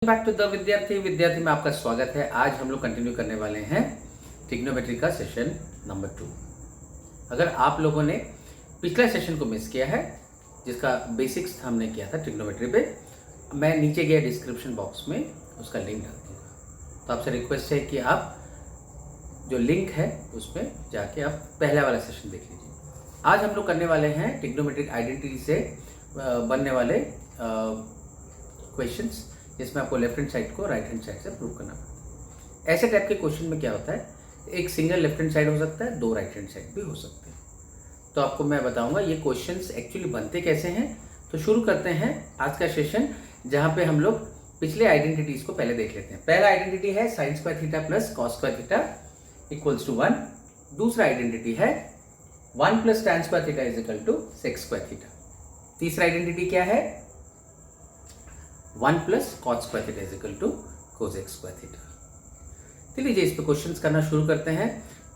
Back to the विद्यार्थी में आपका स्वागत है। आज हम लोग कंटिन्यू करने वाले हैं ट्रिग्नोमेट्री का सेशन नंबर 2। अगर आप लोगों ने पिछला सेशन को मिस किया है जिसका बेसिक्स हमने किया था ट्रिग्नोमेट्री पे, मैं नीचे गया डिस्क्रिप्शन बॉक्स में उसका लिंक डाल दूंगा। तो आपसे रिक्वेस्ट है कि आप जो लिंक है उसमें जाके आप पहला वाला सेशन देख लीजिए। आज हम लोग करने वाले हैं ट्रिग्नोमेट्रिक आइडेंटिटी से बनने वाले क्वेश्चंस, जिसमें आपको लेफ्ट हैंड साइड को राइट हैंड साइड से प्रूव करना पड़ता है। ऐसे टाइप के क्वेश्चन में क्या होता है, एक सिंगल लेफ्ट हैंड साइड हो सकता है, दो राइट हैंड साइड भी हो सकते हैं। तो आपको मैं बताऊंगा ये क्वेश्चंस एक्चुअली बनते कैसे हैं। तो शुरू करते हैं आज का सेशन, जहां पे हम लोग पिछले आइडेंटिटीज को पहले देख लेते हैं। पहला आइडेंटिटी है sine square theta plus cos square theta equals to 1। दूसरा आइडेंटिटी है 1 plus tan square theta is equal to sec square theta. तीसरा आइडेंटिटी क्या है, 1 plus cos square theta is equal to cosec square theta. तो लीजिए इस पे questions करना शुरू करते हैं।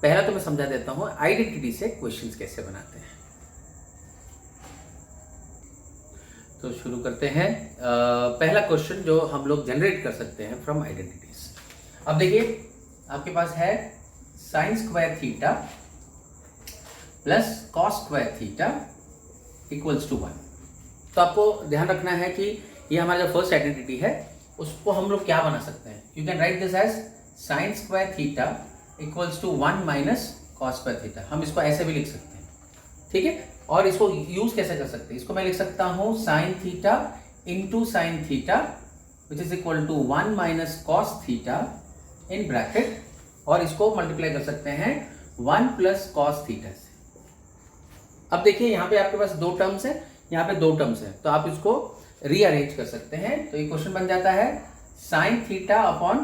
पहला तो मैं समझा देता हूं आइडेंटिटी से क्वेश्चंस कैसे बनाते हैं। तो शुरू करते हैं। पहला क्वेश्चन जो हम लोग जनरेट कर सकते हैं फ्रॉम आइडेंटिटीज। अब देखिए आपके पास है sine square theta plus cos square theta equals to 1। तो आपको ध्यान रखना है कि ये हमारा जो फर्स्ट आइडेंटिटी है उसको हम लोग क्या बना सकते हैं। You can write this as sine square theta equals to 1 minus cos square theta. हम इसको ऐसे भी लिख सकते हैं, ठीक है। और इसको यूज कैसे कर सकते हैं, इसको मैं लिख सकता हूं sine theta into sine theta which is equal to 1 minus cos theta in bracket, और इसको मल्टीप्लाई कर सकते हैं 1 प्लस कॉस थीटा से। अब देखिए यहाँ पे आपके पास दो टर्म्स है, यहाँ पे दो टर्म्स है, तो आप इसको रीअरेंज कर सकते हैं। तो ये क्वेश्चन बन जाता है sine theta upon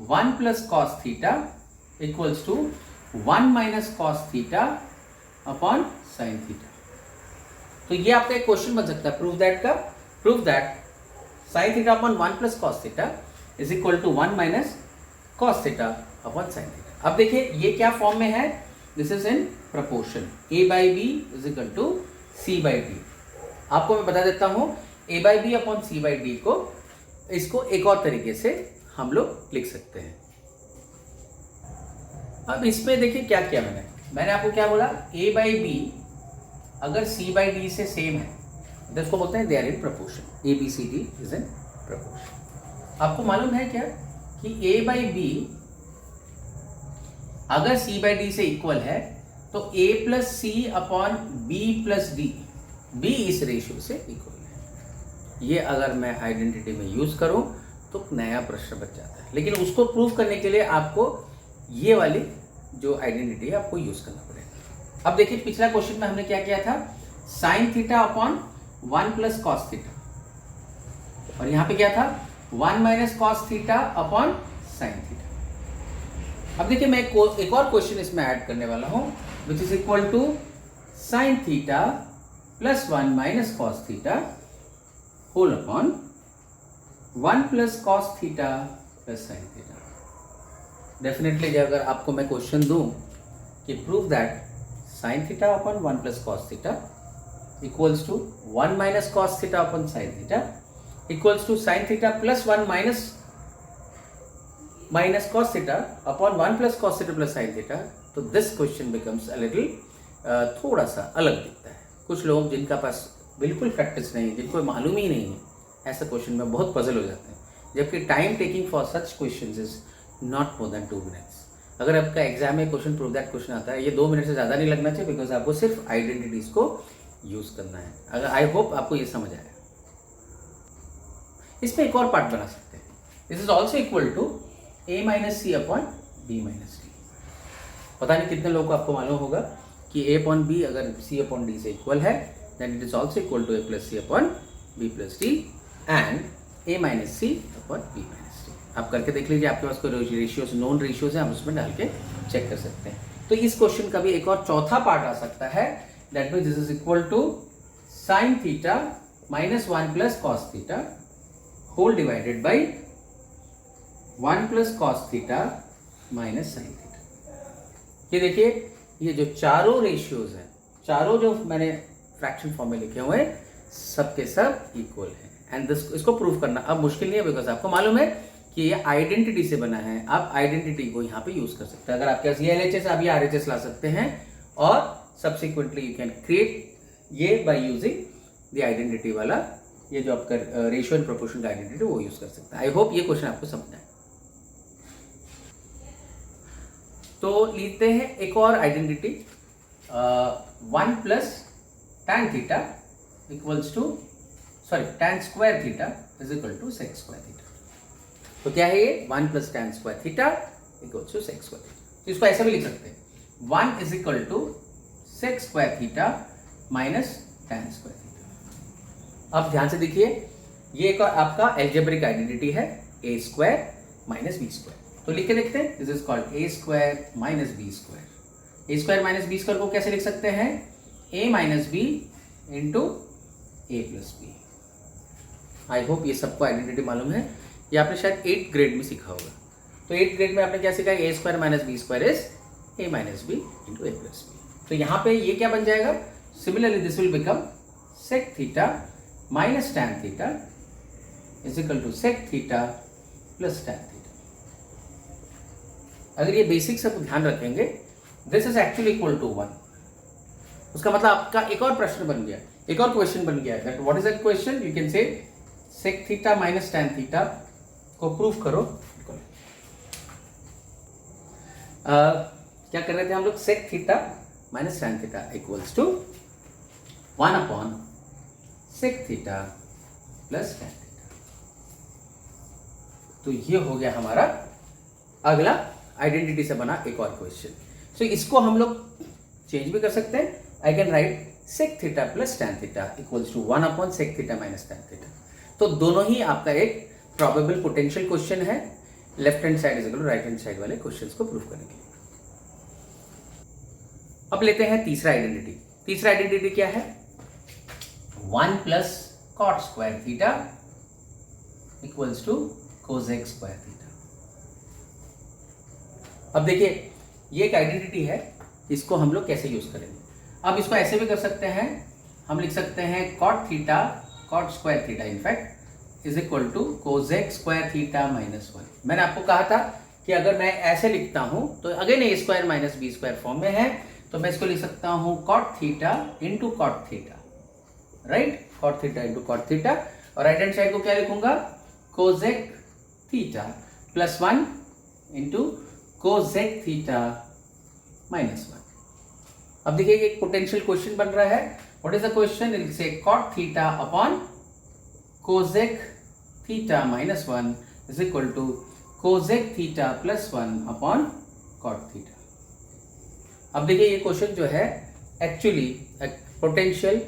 1 plus cos theta equals to 1 minus cos theta upon sine theta. तो ये आपका एक क्वेश्चन बन सकता है prove that sine theta upon 1 plus cos theta is equal to 1 minus cos theta upon sine theta. अब देखिए ये क्या फॉर्म में है, this is in proportion a by b is equal to c by d। आपको मैं बता देता हूं a by b upon c by d को, इसको एक और तरीके से हम लोग लिख सकते हैं। अब इसमें देखिए क्या किया मैंने आपको क्या बोला, a by b अगर c by d से सेम है तो इसको बोलते हैं they are in proportion. a b c d is in proportion. आपको मालूम है क्या कि a by b अगर c by d से इक्वल है तो a plus c upon b plus d, b इस रेशियो से इक्वल है। ये अगर मैं आइडेंटिटी में यूज करूं तो नया प्रश्न बच जाता है, लेकिन उसको प्रूव करने के लिए आपको ये वाली जो आइडेंटिटी है आपको यूज करना पड़ेगा। अब देखिए पिछला क्वेश्चन में हमने क्या किया था, sign theta upon 1 plus cos theta, और यहां पे क्या था 1 minus cos theta upon sine theta. अब देखिए मैं एक और क्वेश्चन इसमें ऐड करने वाला हूं which is equal to sine theta plus 1 minus cos theta whole upon 1 plus cos theta plus sine theta. Definitely अगर आपको मैं क्वेश्चन दूं कि prove that sine theta upon 1 plus cos theta equals to 1 minus cos theta upon sine theta equals to sine theta plus 1 minus cos theta upon 1 plus cos theta plus sine theta, तो this question becomes a little थोड़ा सा अलग दिखता है। कुछ लोग जिनका पास बिल्कुल प्रैक्टिस नहीं है, जिनको मालूम ही नहीं है, ऐसा क्वेश्चन में बहुत पजल हो जाते हैं। जबकि time taking for such questions is not more than 2 minutes. अगर आपका एग्जाम में क्वेश्चन प्रूव दैट क्वेश्चन आता है, ये 2 मिनट से ज़्यादा नहीं लगना चाहिए, बिकॉज आपको सिर्फ आइडेंटिटीज को यूज करना है। अगर आई होप आपको ये समझ आया। इसमें एक और पार्ट बना सकते हैं, this is also equal to a minus c upon b minus d. पता नहीं कितने लोगों को आपको मालूम होगा कि a अपॉन बी अगर c अपॉन डी से इक्वल है then it is also equal to a plus c upon b plus d and a minus c upon b minus d. आप करके देख लीजिए, आपके पास कोई रेशियोज नॉन रेशियोज है, हम उसमें डाल के चेक कर सकते हैं। तो इस क्वेश्चन का भी एक और चौथा पार्ट आ सकता है, that means this is equal to sine theta minus 1 plus cos theta whole divided by 1 plus cos theta minus sine theta. ये देखिए ये जो चारों रेशियोज हैं, चारों जो मैंने फ्रैक्शन फॉर्म में लिखे हुए हैं, सब के सब इक्वल हैं। एंड दिस, इसको प्रूव करना अब मुश्किल नहीं है, बिकॉज आपको मालूम है कि ये आइडेंटिटी से बना है। आप आइडेंटिटी को यहाँ पे यूज कर सकते हैं। अगर आपके पास ये LHS, आप ये RHS ला सकते हैं और सब्सिक्वेंटली यू कैन क्रिएट ये बाय यूजिंग द आइडेंटिटी वाला, ये जो आपका रेशियो एंड प्रोपोर्शन का आइडेंटिटी वो यूज कर सकते हैं। आई होप ये क्वेश्चन आपको समझ आए। तो लेते हैं एक और identity, 1 plus tan theta equals to tan square theta is equal to sec square theta. तो क्या है ये 1 plus tan square theta equals to sec square theta. तो इसको ऐसा भी लिख सकते हैं, 1 is equal to sec square theta minus tan square theta. अब ध्यान से देखिए, ये एक आपका एल्जेब्रिक आइडेंटिटी है, a square minus b square. तो लिख के देखते हैं, this is called a square minus b square. a square minus b square को कैसे लिख सकते हैं, a minus b into a plus b. I hope ये सबको आइडेंटिटी मालूम है, ये आपने शायद 8th ग्रेड में सीखा होगा। तो 8th ग्रेड में आपने क्या सीखा, a square minus b square is a minus b into a plus b. तो यहाँ पे ये क्या बन जाएगा, similarly this will become sec theta minus tan theta is equal to sec theta plus tan theta. अगर ये बेसिक सब ध्यान रखेंगे, this is actually equal to 1। उसका मतलब आपका एक और प्रश्न बन गया, एक और क्वेश्चन बन गया। That what is that question, you can say sec theta minus tan theta को प्रूफ करो। क्या कर रहे थे हम लोग, sec theta minus tan theta equals to 1 upon sec theta plus tan theta. तो ये हो गया हमारा अगला आइडेंटिटी से बना एक और क्वेश्चन। सो इसको हम लोग चेंज भी कर सकते हैं। I can write sec theta plus tan theta equals to 1 upon sec theta minus tan theta. तो दोनों ही आपका एक प्रोबेबल पोटेंशियल क्वेश्चन है, left hand side is equal to right hand side वाले क्वेश्चंस को प्रूव करने के लिए। अब लेते हैं तीसरा आइडेंटिटी। तीसरा आइडेंटिटी क्या है, 1 plus cot square theta equals to cosec square theta. अब देखिए ये एक आइडेंटिटी है, इसको हम लोग कैसे यूज करेंगे। अब इसको ऐसे भी कर सकते हैं, हम लिख सकते हैं cot theta cot square theta in fact is equal to cosec square theta minus 1। मैंने आपको कहा था कि अगर मैं ऐसे लिखता हूं तो again a square minus b square form में है, तो मैं इसको लिख सकता हूं cot theta into cot theta, right, cot theta into cot theta. और राइट हैंड साइड को क्या लिखूंगा, cosec theta plus 1 into cosec theta minus 1। अब देखिए एक पोटेंशियल क्वेश्चन बन रहा है। What is the question, it say cot theta upon cosec theta minus 1 is equal to cosec theta plus 1 upon cot theta. अब देखिए ये क्वेश्चन जो है actually potential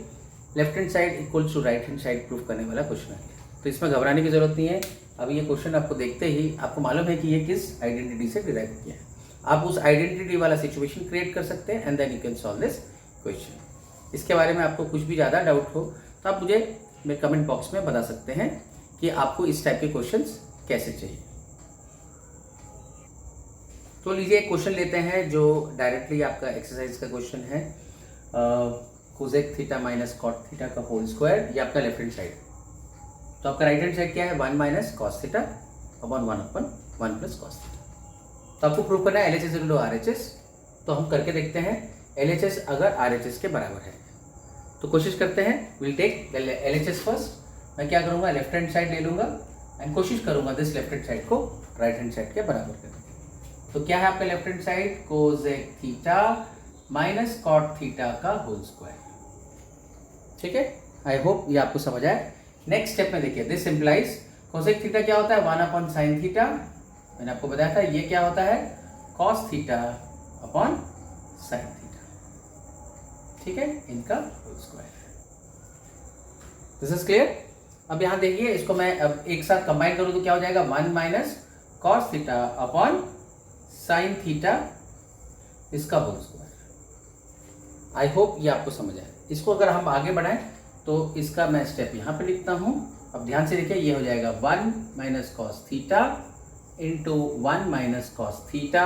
left hand side equals to right hand side proof करने वाला question है, तो इसमें घबराने की जरूरत नहीं है। अब ये क्वेश्चन आपको देखते ही आपको मालूम है कि ये किस आइडेंटिटी से डिराइव किया है। आप उस आइडेंटिटी वाला सिचुएशन क्रिएट कर सकते हैं and then you can solve this question. इसके बारे में आपको कुछ भी ज़्यादा डाउट हो तो आप मुझे मेरे कमेंट बॉक्स में बता सकते हैं कि आपको इस टाइप के क्वेश्चंस कैसे चाहिए। तो लीजिए एक क्वेश्चन लेते हैं जो डायरेक्टली आपका एक्सरसाइज का क्वेश्चन है, cosec theta minus cot theta का होल स्क्वायर, ये आपका लेफ्ट हैंड साइड। तो आपका राइट हैंड साइड क्या है, 1 minus cos theta upon 1 upon 1 plus cos theta. तो आपको प्रूव करना है LHS इक्वल टू RHS। तो हम करके देखते हैं LHS अगर RHS के बराबर है तो कोशिश करते हैं, विल टेक LHS फर्स्ट। मैं क्या करूंगा, लेफ्ट हैंड साइड ले लूंगा एंड कोशिश करूंगा दिस लेफ्ट हैंड साइड को राइट हैंड साइड के बराबर करने की। तो क्या है आपका left hand side, cosec theta minus cot theta का होल स्क्वायर। ठीक है, आई होप ये आपको समझ आए। नेक्स्ट स्टेप में देखिए, दिस इंप्लाइज cosec थीटा क्या होता है, 1 अपॉन साइन थीटा। मैंने आपको बताया था ये क्या होता है, cos theta upon sine theta. ठीक है, इनका whole square. This is clear. अब यहां देखिए, इसको मैं अब एक साथ कंबाइन करूं तो क्या हो जाएगा, 1 minus cos theta upon sine theta इसका होल स्क्वायर। आई होप ये आपको समझ आए। इसको अगर हम आगे बढ़ाएं तो इसका मैं स्टेप यहां पे लिखता हूं। अब ध्यान से देखिए, ये हो जाएगा 1 minus cos theta into 1 minus cos theta,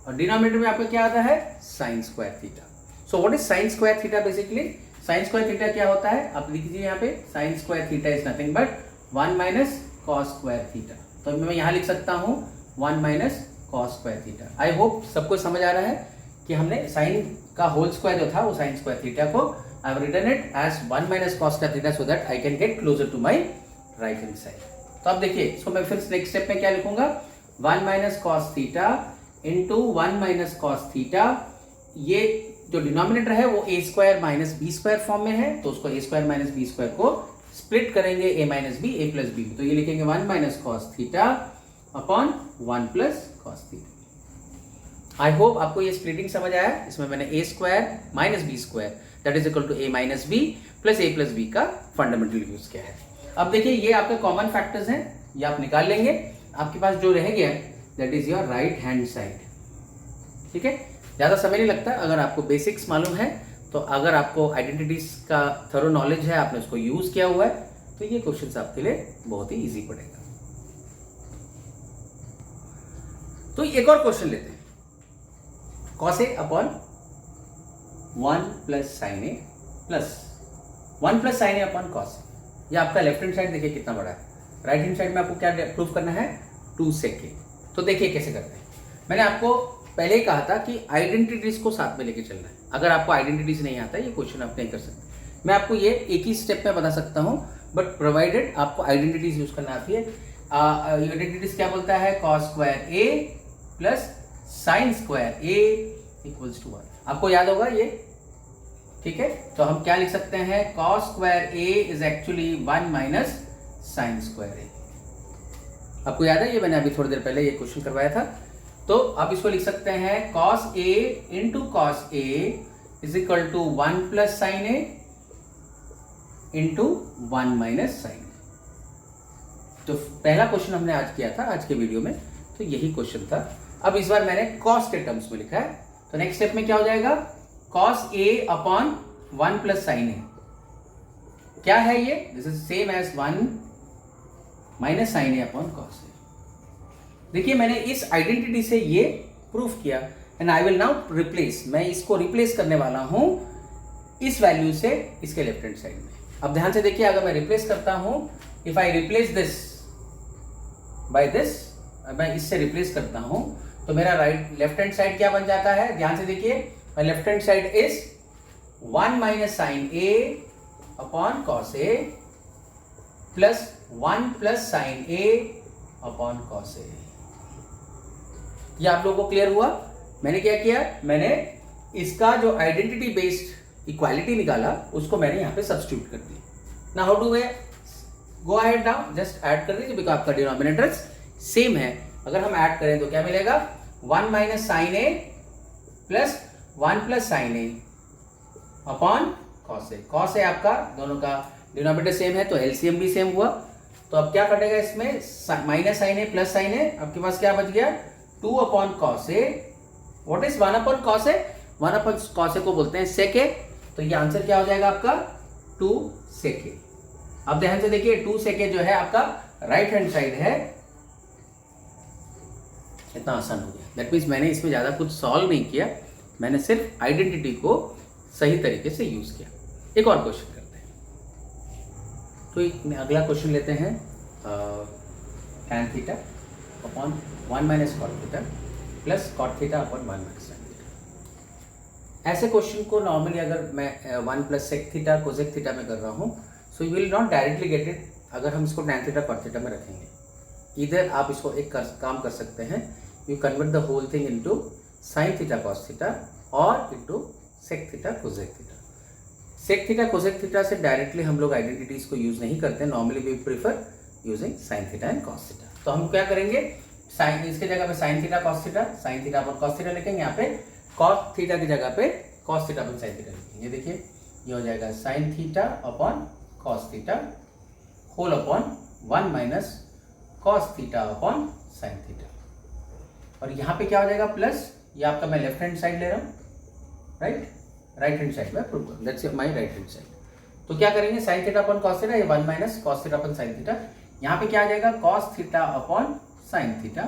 और डिनोमिनेटर में आपका क्या आता है, sine square theta. So what is sine square theta, basically sign square theta क्या होता है, आप लिख दीजिए यहाँ पे, sign square theta is nothing but 1 minus cos square theta. तो मैं यहाँ लिख सकता हूँ 1 minus cos square theta. I hope सबको समझ आ रहा है कि हमने साइन का होल स्क्वायर जो था वो साइन स्क्वायर थीटा को I have written it as 1 minus cos square theta so that I can get closer to my right hand side. तो अब देखिए इसको मैं फिर नेक्स्ट स्टेप में क्या लिखूंगा, 1 minus cos theta into 1 minus cos theta. ये जो डिनोमिनेटर है वो a square minus b square form में है, तो उसको a square minus b square को स्प्लिट करेंगे a minus b a plus b. तो ये लिखेंगे 1 minus cos theta upon 1 plus cos theta. I hope आपको ये स्प्लिटिंग समझ आया। इसमें मैंने a square minus b square that is equal to a minus b plus a plus b का फंडामेंटल यूज किया है। अब देखिए ये आपके कॉमन फैक्टर्स हैं, ये आप निकाल लेंगे। आपके पास जो रह गया that is your right hand side. ठीक है, ज्यादा समय नहीं लगता। अगर आपको बेसिक्स मालूम है, तो अगर आपको आइडेंटिटीज का थरो नॉलेज है, आपने उसको यूज किया हुआ है, तो ये क्वेश्चंस आपके लिए बहुत ही इजी पड़ेगा। तो एक और क्वेश्चन लेते हैं, cos a upon 1 plus sine a plus 1 plus sine a upon cos a। ये आपका लेफ्ट हैंड साइड देखिए कितना बड़ा है, राइट हैंड साइड में आपको क्या प्रूव करना है, 2 sec a। तो देखिए कैसे करते हैं। मैंने आपको पहले ही कहा था कि आइडेंटिटीज को साथ में लेके चलना है। अगर आपको आइडेंटिटीज नहीं आता ये क्वेश्चन आप नहीं कर सकते। मैं आपको ये एक ही स्टेप में बता सकता हूं, बट प्रोवाइडेड आपको आइडेंटिटीज यूज करना आती है। आइडेंटिटीज क्या बोलता है, cos square a plus sine square a equals to 1। आपको याद होगा ये, ठीक है। तो हम क्या लिख सकते हैं, cos square a is actually 1 minus sign square a। आपको याद है, ये मैंने अभी थोड़ी देर पहले ये क्वेश्चन करवाया था। तो आप इसको लिख सकते हैं cos a into cos a is equal to 1 plus sine a into 1 minus sine a। तो पहला क्वेश्चन हमने आज किया था आज के वीडियो में, तो यही क्वेश्चन था। अब इस बार मैंने cos के टर्म्स में लिखा है। तो नेक्स्ट स्टेप में क्या हो जाएगा, cos a upon 1 plus sine a। क्या है ये, this is same as 1 minus sine a upon cos a। देखिए मैंने इस आइडेंटिटी से ये प्रूफ किया and I will now replace, मैं इसको रिप्लेस करने वाला हूं इस वैल्यू से इसके लेफ्ट हैंड साइड में। अब ध्यान से देखिए, अगर मैं रिप्लेस करता हूं, if I replace this by this, मैं इससे रिप्लेस करता हूं, तो मेरा लेफ्ट हैंड साइड क्या बन जाता है, ध्यान से देखिए, my left hand side is 1 minus sine a upon cos a plus 1 plus sine a upon cos a। ये आप लोगों को क्लियर हुआ। मैंने क्या किया, मैंने इसका जो आइडेंटिटी बेस्ड इक्वालिटी निकाला उसको मैंने यहाँ पे सब्स्टिट्यूट कर दिया। Now how do way, go ahead now, just add कर दीजिए बिकॉज आपका डिनोमिनेटर्स सेम है। अगर हम ऐड करें तो क्या मिलेगा, 1 minus sine a plus 1 plus sine a upon cos a। cos a आपका दोनों का डिनोमिनेटर सेम है तो एलसीएम भी सेम हुआ। तो अब क्या कटेगा इसमें, minus sine a plus sine ए, आपके पास क्या बच गया, 2 upon cos a। What is 1 upon cos a, 1 upon cos a को बोलते हैं sec a। तो ये आंसर क्या हो जाएगा आपका, 2 sec a। अब ध्यान से देखिए 2 sec a जो है आपका राइट हैंड साइड है। इतना आसान हो गया। दैट मीन्स मैंने इसमें ज्यादा कुछ सॉल्व नहीं किया, मैंने सिर्फ आइडेंटिटी को सही तरीके से यूज किया। एक और क्वेश्चन करते हैं। तो एक अगला क्वेश्चन लेते हैं, tan theta upon 1 minus cot theta plus cot theta upon 1 minus sine theta. ऐसे क्वेश्चन को नॉर्मली अगर मैं 1 plus sec theta cosec theta में कर रहा हूँ, so you will not directly get it अगर हम इसको tan थीटा कॉट थीटा में रखेंगे। इधर आप इसको एक काम कर सकते हैं, you convert the whole thing into sine theta cos theta और into sec theta cosec theta. Sec theta cosec theta से डायरेक्टली हम लोग आइडेंटिटीज को यूज नहीं करते, normally we prefer using sine theta and cos theta. तो हम क्या करेंगे, साइन इसके जगह पे sine theta cos theta, sine theta upon cos theta लिखेंगे, यहाँ पे कॉस थीटा की जगह पे cos theta upon sine theta लिखेंगे। देखिए ये हो जाएगा sine theta upon cos theta whole upon 1 minus cos theta upon sine theta. और यहाँ पे क्या हो जाएगा प्लस, ये आपका मैं लेफ्ट हैंड साइड ले रहा हूँ, राइट हैंड साइड में प्रूव करूँ, that's my right hand side. तो क्या करेंगे, sign theta upon cos theta, ये 1 minus cos theta upon sine theta. यहाँ पे क्या आ जाएगा, cos theta upon sine theta,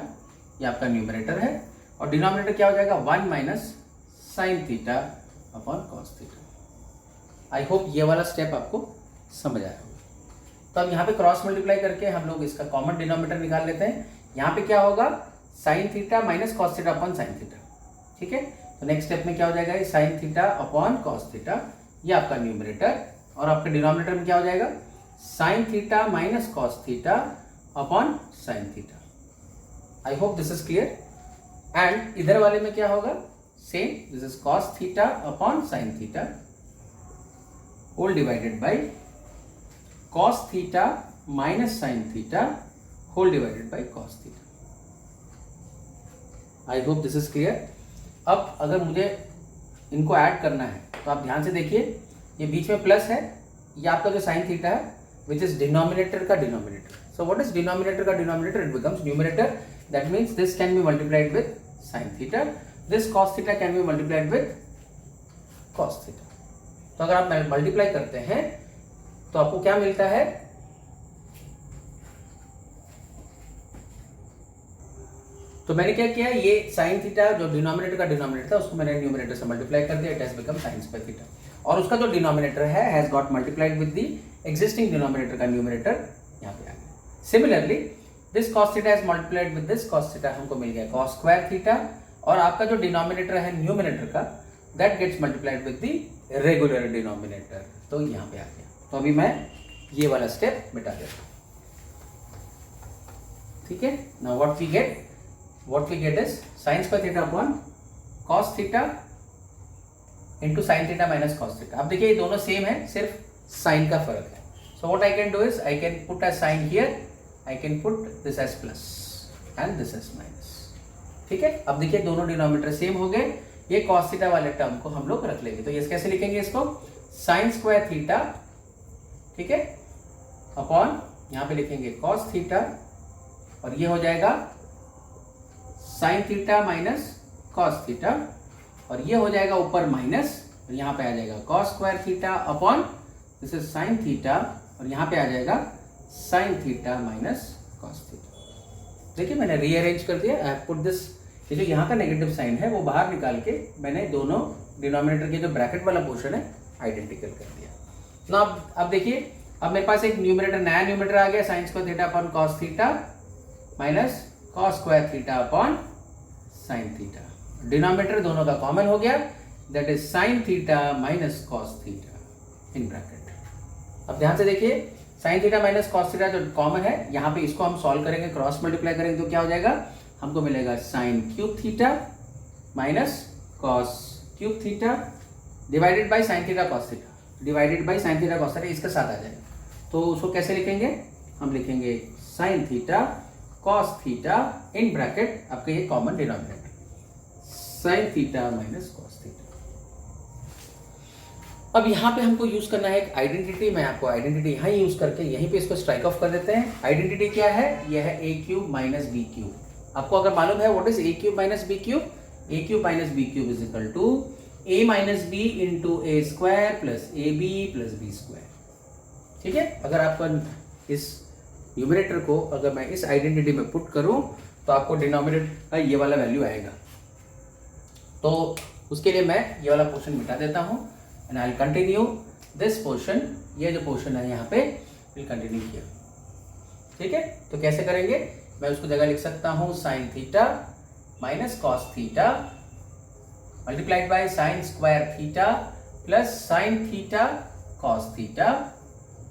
ये आपका न्यूमरेटर है, और डिनोमिनेटर क्या हो जाएगा 1 minus sine theta upon cos theta. I hope ये वाला स्टेप आपको समझ आया होगा। तो अब यहाँ पे क्रॉस मल्टीप्लाई करके हम लोग इसका कॉमन डिनोमिनेटर निकाल लेते हैं। यहाँ पे क्या होगा, sign theta minus cos theta upon sine theta, ठीक है। तो नेक्स्ट स्टेप में क्या हो जाएगा, sine theta upon cos theta, ये आपका न्यूमरेटर, और आपका डिनोमिनेटर में क्या हो जाएगा, sine theta minus cos theta upon sine theta. I hope this is clear. And इधर वाले में क्या होगा, same, this is cos theta upon sine theta whole divided by cos theta minus sine theta whole divided by cos theta. I hope this is clear. अब अगर मुझे इनको add करना है तो आप ध्यान से देखिए, ये बीच में प्लस है, ये आपका जो साइन थीटा है विच इज डिनोमिनेटर का denominator. So what is denominator का denominator, it becomes numerator. That means this can be multiplied with sine theta, this cos theta can be multiplied with cos theta. तो अगर आप multiply करते हैं तो आपको क्या मिलता है, तो मैंने क्या किया, ये साइन थीटा जो डिनोमिनेटर का डिनोमिनेटर था उसको मैंने न्यूमरेटर से मल्टीप्लाई कर दिया, it has become sign square theta, और उसका जो डिनोमिनेटर है has got multiplied with the existing denominator का न्यूमरेटर यहाँ पे आ गया। Similarly this cos theta has multiplied with this cos theta, हमको मिल गया कॉस स्क्वायर थीटा, और आपका जो डिनोमिनेटर है न्यूमरेटर का that gets multiplied with the regular denominator, तो यहाँ पे आ गया। तो अभी मैं ये वाला स्टेप मिटा देता हूँ, ठीक है। Now what we get is sin square theta upon cos theta into sin theta minus cos theta। अब देखिए ये दोनों सेम है, सिर्फ साइन का फर्क है। So what I can do is I can put a sign here, I can put this as plus and this as minus, ठीक है। अब देखिए दोनों डिनोमिनेटर सेम हो गए, ये cos theta वाले टर्म को हम लोग रख लेंगे। तो ये कैसे लिखेंगे इसको, sin square theta, ठीक है, अपॉन यहाँ पे लिखेंगे cos theta, और ये हो जाएगा sine theta minus cos theta, और ये हो जाएगा ऊपर माइनस, और यहाँ पे आ जाएगा cos square theta upon this is sine theta, और यहाँ पे आ जाएगा sine theta minus cos theta. देखिए मैंने रीअरेंज कर दिया, आई पुट दिस, ये जो यहाँ का नेगेटिव साइन है वो बाहर निकाल के मैंने दोनों डिनोमिनेटर के जो ब्रैकेट वाला पोर्शन है आइडेंटिकल कर दिया। ना अब देखिए, अब मेरे पास एक न्यूमरेटर, नया न्यूमरेटर आ गया, sign square theta upon cos theta minus cos square theta upon sine theta, denominator दोनों का कॉमन हो गया, that is sine theta minus cos theta in bracket. अब ध्यान से देखिए, sign theta minus cos theta जो कॉमन है, यहाँ पे इसको हम सॉल्व करेंगे, क्रॉस मल्टीप्लाई करेंगे तो क्या हो जाएगा, हमको मिलेगा sine cube theta minus cos cube theta divided by sine theta cos theta, divided by sine theta cos theta, इसके साथ आ जाएगा। तो उसको कैसे लिखेंगे, हम लिखेंगे sign theta cos theta in bracket, आपका ये common denominator sign theta minus cos theta. अब यहाँ पे हमको यूज करना है एक आइडेंटिटी, मैं आपको आइडेंटिटी यहाँ यूज करके यहीं पे इसको स्ट्राइक ऑफ कर देते हैं। आइडेंटिटी क्या है, यह है a cube minus b cube. आपको अगर मालूम है what is a cube minus b cube, a cube minus b cube is equal to a minus b into a square plus a b plus b square, ठीक है। अगर आपका इस numerator को अगर मैं इस आइडेंटिटी में पुट करूं तो आपको डिनोमिनेटर का ये वाला वैल्यू आएगा। तो उसके लिए मैं ये वाला पोर्शन मिटा देता हूं and I will continue this portion, ये जो पोर्शन है यहाँ पे विल कंटिन्यू किया, ठीक है। तो कैसे करेंगे, मैं उसको जगह लिख सकता हूँ sine theta minus cos theta multiplied by sine square theta plus sine theta cos theta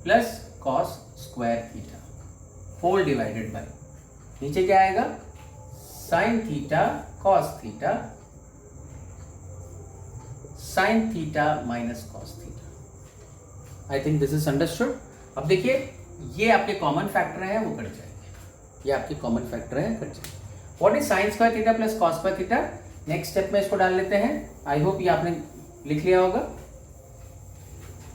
plus cos square theta whole divided by, नीचे क्या आएगा, sine theta cos theta sine theta minus cos theta. I think this is understood. अब देखिए ये आपके common factor है वो cut जाएंगे, ये आपके कॉमन फैक्टर है कट जाएंगे। What is sine square theta plus cos square theta, next step में इसको डाल लेते हैं। आई होप ये आपने लिख लिया होगा।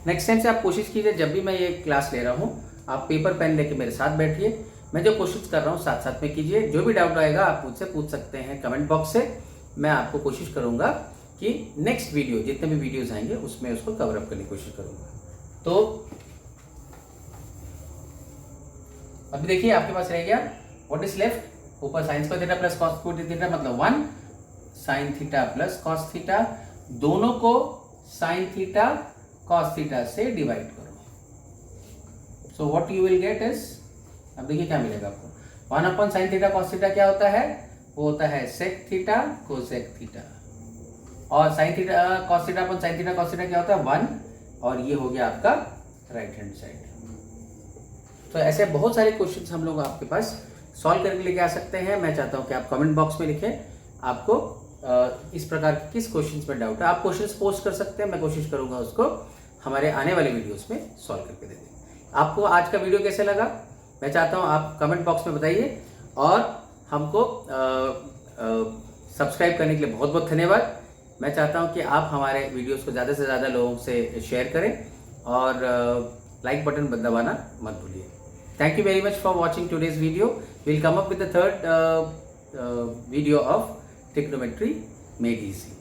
नेक्स्ट टाइम से आप कोशिश कीजिए, जब भी मैं ये क्लास ले रहा हूँ आप पेपर पेन लेके मेरे साथ बैठिए, मैं जो कोशिश कर रहा हूँ साथ साथ में कीजिए। जो भी डाउट आएगा आप मुझसे पूछ सकते हैं कमेंट बॉक्स से, मैं आपको कोशिश करूँगा कि नेक्स्ट वीडियो जितने भी वीडियोस आएंगे उसमें उसको कवर अप करने की कोशिश करूँगा। तो अभी देखिए आपके पास रह गया व्हाट इज लेफ्ट, ऊपर sign square theta plus cos square theta मतलब 1, sign theta plus cos theta, दोनों को साइन थीटा cos थीटा से डिवाइड करो। So what you will get is, अब देखिए क्या मिलेगा आपको, 1 upon sine theta cos theta क्या होता है, वो होता है सेक थीटा कोसेक थीटा, और sign theta cos theta upon sine theta cos theta क्या होता है 1, और ये हो गया आपका राइट हैंड साइड। तो ऐसे बहुत सारे क्वेश्चंस हम लोग आपके पास सॉल्व करके लेके आ सकते हैं। मैं चाहता हूँ कि आप कमेंट बॉक्स में लिखें आपको इस प्रकार के किस क्वेश्चंस में डाउट है। आप क्वेश्चंस पोस्ट कर सकते हैं, मैं कोशिश करूंगा उसको हमारे आने वाले वीडियोस में सॉल्व करके दे दें। आपको आज का वीडियो कैसे लगा मैं चाहता हूँ आप कमेंट बॉक्स में बताइए, और हमको सब्सक्राइब करने के लिए बहुत बहुत धन्यवाद। मैं चाहता हूँ कि आप हमारे वीडियोस को ज़्यादा से ज़्यादा लोगों से शेयर करें, और लाइक बटन दबाना मत भूलिए। Thank you very much for watching today's video. We'll come up with the third video of trigonometry made easy.